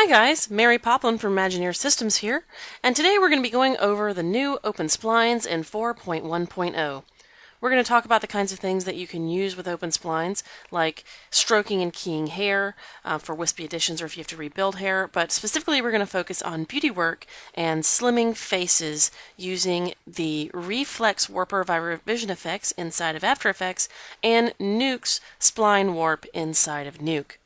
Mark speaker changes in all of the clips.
Speaker 1: Hi guys, Mary Poplin from Imagineer Systems here, and today we're going to be going over the new Open Splines in 4.1.0. We're going to talk about the kinds of things that you can use with Open Splines, like stroking and keying hair for wispy additions or if you have to rebuild hair, but specifically we're going to focus on beauty work and slimming faces using the Reflex Warper Revision effects inside of After Effects and Nuke's Spline Warp inside of Nuke.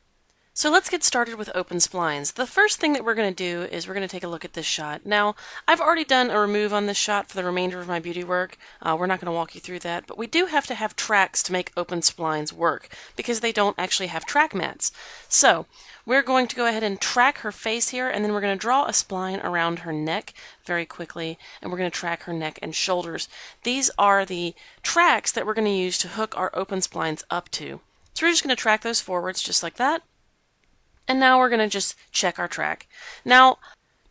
Speaker 1: So let's get started with Open Splines. The first thing that we're going to do is we're going to take a look at this shot. Now, I've already done a remove on this shot for the remainder of my beauty work. We're not going to walk you through that, but we do have to have tracks to make Open Splines work because they don't actually have track mats. So, we're going to go ahead and track her face here, and then we're going to draw a spline around her neck very quickly, and we're going to track her neck and shoulders. These are the tracks that we're going to use to hook our Open Splines up to. So we're just going to track those forwards just like that. And now we're going to just check our track. Now,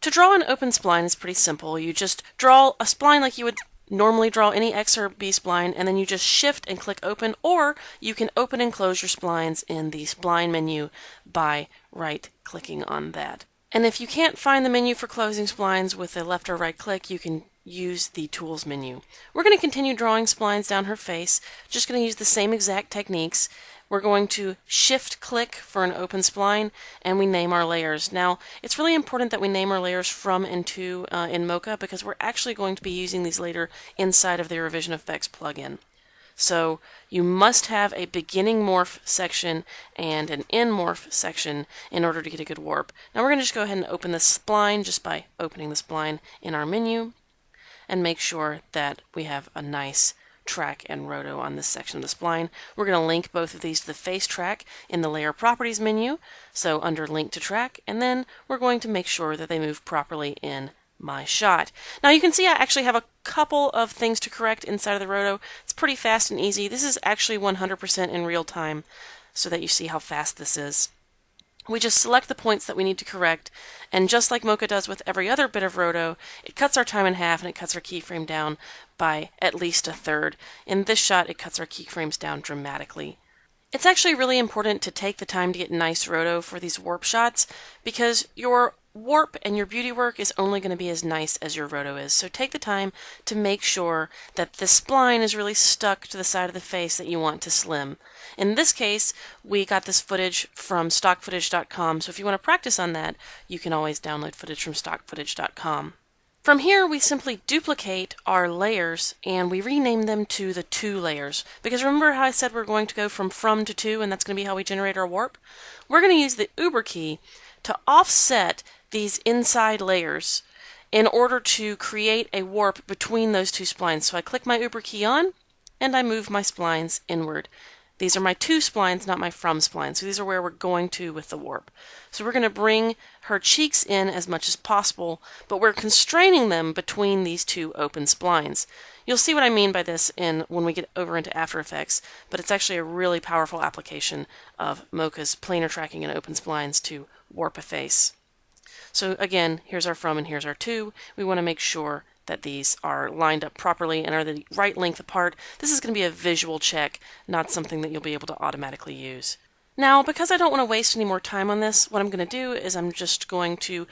Speaker 1: to draw an open spline is pretty simple. You just draw a spline like you would normally draw any X or B spline, and then you just shift and click open, or you can open and close your splines in the spline menu by right-clicking on that. And if you can't find the menu for closing splines with a left or right click, you can use the Tools menu. We're going to continue drawing splines down her face, just going to use the same exact techniques. We're going to shift-click for an open spline, and we name our layers. Now, it's really important that we name our layers from and to in Mocha because we're actually going to be using these later inside of the Revision Effects plugin. So you must have a beginning morph section and an end morph section in order to get a good warp. Now we're going to just go ahead and open the spline just by opening the spline in our menu and make sure that we have a nice track and roto on this section of the spline. We're going to link both of these to the face track in the Layer Properties menu, so under Link to Track, and then we're going to make sure that they move properly in my shot. Now you can see I actually have a couple of things to correct inside of the roto. It's pretty fast and easy. This is actually 100% in real time so that you see how fast this is. We just select the points that we need to correct, and just like Mocha does with every other bit of roto, it cuts our time in half and it cuts our keyframe down by at least a third. In this shot, it cuts our keyframes down dramatically. It's actually really important to take the time to get nice roto for these warp shots because your warp and your beauty work is only going to be as nice as your roto is. So take the time to make sure that the spline is really stuck to the side of the face that you want to slim. In this case, we got this footage from stockfootage.com, so if you want to practice on that, you can always download footage from stockfootage.com. From here, we simply duplicate our layers and we rename them to the to layers. Because remember how I said we're going to go from to to, and that's going to be how we generate our warp? We're going to use the Uber key to offset these inside layers in order to create a warp between those two splines. So I click my Uber key on and I move my splines inward. These are my to splines, not my from splines. So these are where we're going to with the warp. So we're going to bring her cheeks in as much as possible, but we're constraining them between these two open splines. You'll see what I mean by this when we get over into After Effects, but it's actually a really powerful application of Mocha's planar tracking and open splines to warp a face. So again, here's our from and here's our to. We want to make sure that these are lined up properly and are the right length apart. This is going to be a visual check, not something that you'll be able to automatically use. Now, because I don't want to waste any more time on this, what I'm going to do is I'm just going to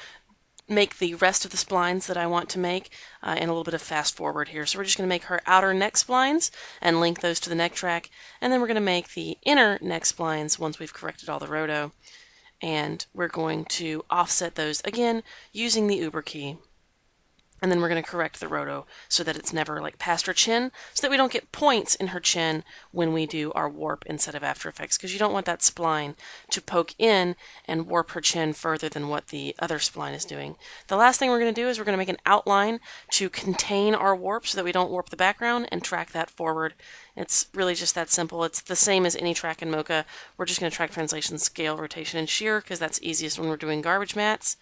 Speaker 1: make the rest of the splines that I want to make in a little bit of fast forward here. So we're just going to make her outer neck splines and link those to the neck track, and then we're going to make the inner neck splines once we've corrected all the roto, and we're going to offset those again using the Uber key. And then we're going to correct the roto so that it's never like past her chin, so that we don't get points in her chin when we do our warp inside of After Effects, because you don't want that spline to poke in and warp her chin further than what the other spline is doing. The last thing we're going to do is we're going to make an outline to contain our warp so that we don't warp the background and track that forward. It's really just that simple. It's the same as any track in Mocha. We're just going to track translation, scale, rotation, and shear because that's easiest when we're doing garbage mats.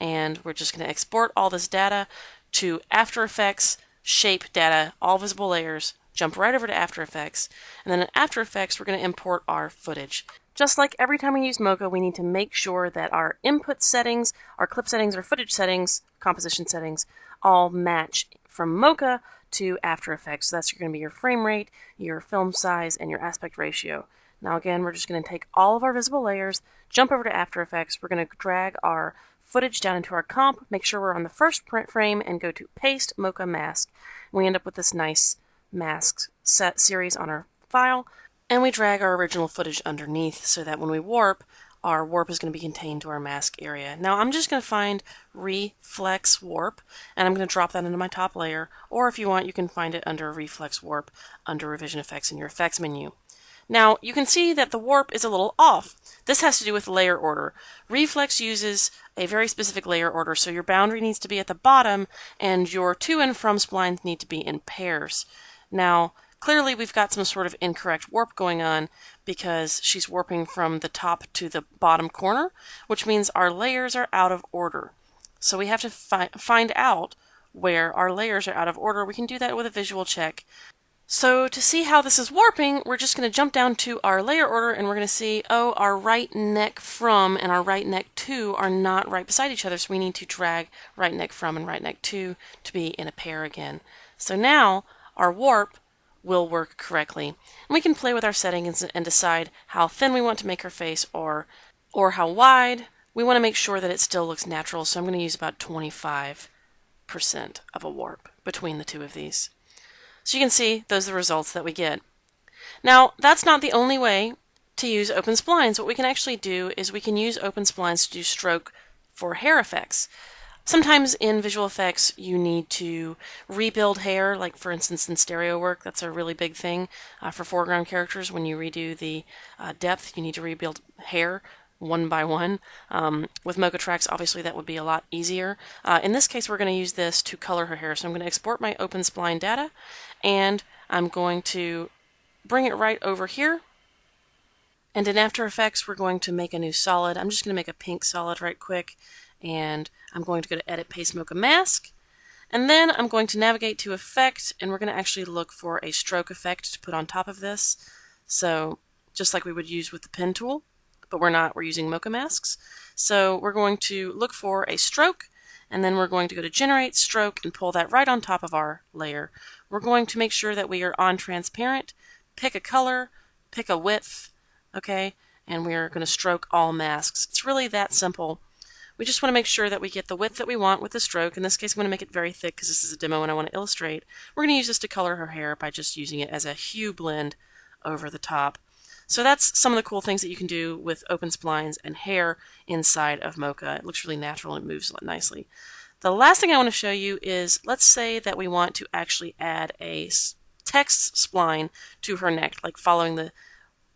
Speaker 1: And we're just going to export all this data to After Effects, shape data, all visible layers, jump right over to After Effects, and then in After Effects we're going to import our footage. Just like every time we use Mocha, we need to make sure that our input settings, our clip settings, our footage settings, composition settings, all match from Mocha to After Effects. So that's going to be your frame rate, your film size, and your aspect ratio. Now again, we're just going to take all of our visible layers, jump over to After Effects, we're going to drag our footage down into our comp, make sure we're on the first print frame, and go to Paste Mocha Mask. We end up with this nice mask set series on our file, and we drag our original footage underneath so that when we warp, our warp is going to be contained to our mask area. Now I'm just going to find Reflex Warp, and I'm going to drop that into my top layer, or if you want, you can find it under Reflex Warp under Revision Effects in your Effects menu. Now you can see that the warp is a little off. This has to do with layer order. Reflex uses a very specific layer order, so your boundary needs to be at the bottom, and your to and from splines need to be in pairs. Now, clearly we've got some sort of incorrect warp going on because she's warping from the top to the bottom corner, which means our layers are out of order. So we have to find out where our layers are out of order. We can do that with a visual check. So to see how this is warping, we're just going to jump down to our layer order and we're going to see, oh, our right neck from and our right neck to are not right beside each other, so we need to drag right neck from and right neck to be in a pair again. So now our warp will work correctly. And we can play with our settings and decide how thin we want to make her face or how wide. We want to make sure that it still looks natural, so I'm going to use about 25% of a warp between the two of these. So you can see those are the results that we get. Now, that's not the only way to use open splines. What we can actually do is we can use open splines to do stroke for hair effects. Sometimes in visual effects you need to rebuild hair, like for instance in stereo work, that's a really big thing for foreground characters. When you redo the depth, you need to rebuild hair one by one. With Mocha tracks, obviously that would be a lot easier. In this case, we're going to use this to color her hair. So I'm going to export my open spline data, and I'm going to bring it right over here. And in After Effects, we're going to make a new solid. I'm just going to make a pink solid right quick, and I'm going to go to Edit, Paste Mocha Mask. And then I'm going to navigate to Effect, and we're going to actually look for a stroke effect to put on top of this. So just like we would use with the pen tool, but we're not, we're using Mocha masks. So we're going to look for a stroke, and then we're going to go to Generate Stroke and pull that right on top of our layer. We're going to make sure that we are on Transparent, pick a color, pick a width, okay, and we're going to stroke all masks. It's really that simple. We just want to make sure that we get the width that we want with the stroke. In this case, I'm going to make it very thick because this is a demo and I want to illustrate. We're going to use this to color her hair by just using it as a hue blend over the top. So that's some of the cool things that you can do with open splines and hair inside of Mocha. It looks really natural and it moves nicely. The last thing I want to show you is, let's say that we want to actually add a text spline to her neck, like following the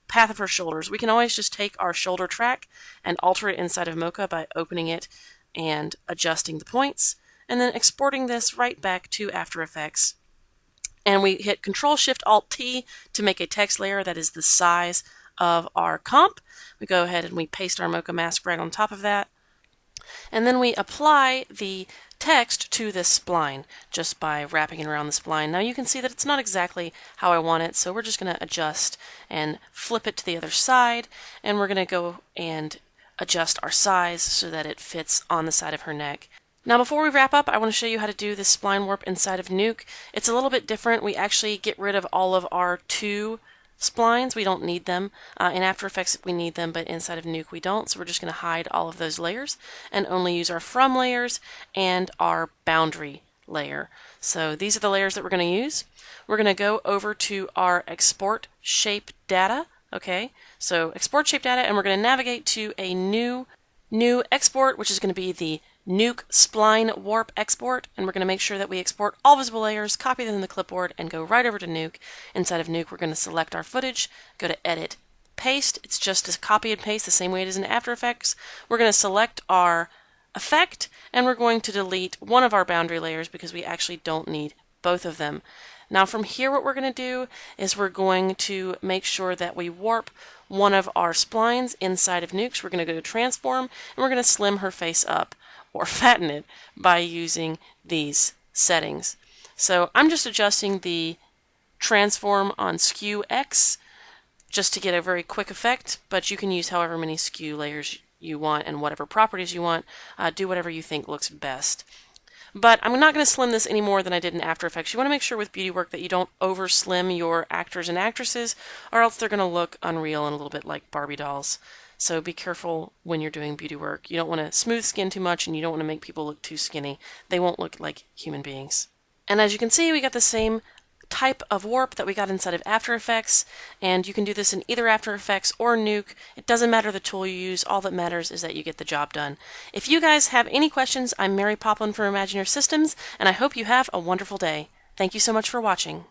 Speaker 1: path of her shoulders. We can always just take our shoulder track and alter it inside of Mocha by opening it and adjusting the points, and then exporting this right back to After Effects. And we hit Control-Shift-Alt-T to make a text layer that is the size of our comp. We go ahead and we paste our Mocha mask right on top of that. And then we apply the text to this spline just by wrapping it around the spline. Now you can see that it's not exactly how I want it, so we're just going to adjust and flip it to the other side, and we're going to go and adjust our size so that it fits on the side of her neck. Now before we wrap up, I want to show you how to do this spline warp inside of Nuke. It's a little bit different. We actually get rid of all of our two splines. We don't need them. In After Effects we need them, but inside of Nuke we don't, so we're just going to hide all of those layers and only use our from layers and our boundary layer. So these are the layers that we're going to use. We're going to go over to our Export Shape Data. Okay, so Export Shape Data, and we're going to navigate to a new export, which is going to be the Nuke Spline Warp Export, and we're going to make sure that we export all visible layers, copy them in the clipboard, and go right over to Nuke. Inside of Nuke, we're going to select our footage, go to Edit, Paste. It's just a copy and paste the same way it is in After Effects. We're going to select our effect, and we're going to delete one of our boundary layers because we actually don't need both of them. Now from here, what we're going to do is we're going to make sure that we warp one of our splines inside of Nuke. So we're going to go to Transform, and we're going to slim her face up, or fatten it, by using these settings. So I'm just adjusting the transform on skew X just to get a very quick effect, but you can use however many skew layers you want and whatever properties you want. Do whatever you think looks best. But I'm not going to slim this any more than I did in After Effects. You want to make sure with beauty work that you don't over slim your actors and actresses, or else they're going to look unreal and a little bit like Barbie dolls. So be careful when you're doing beauty work. You don't want to smooth skin too much, and you don't want to make people look too skinny. They won't look like human beings. And as you can see, we got the same type of warp that we got inside of After Effects, and you can do this in either After Effects or Nuke. It doesn't matter the tool you use, all that matters is that you get the job done. If you guys have any questions, I'm Mary Poplin from Imagine Your Systems, and I hope you have a wonderful day. Thank you so much for watching.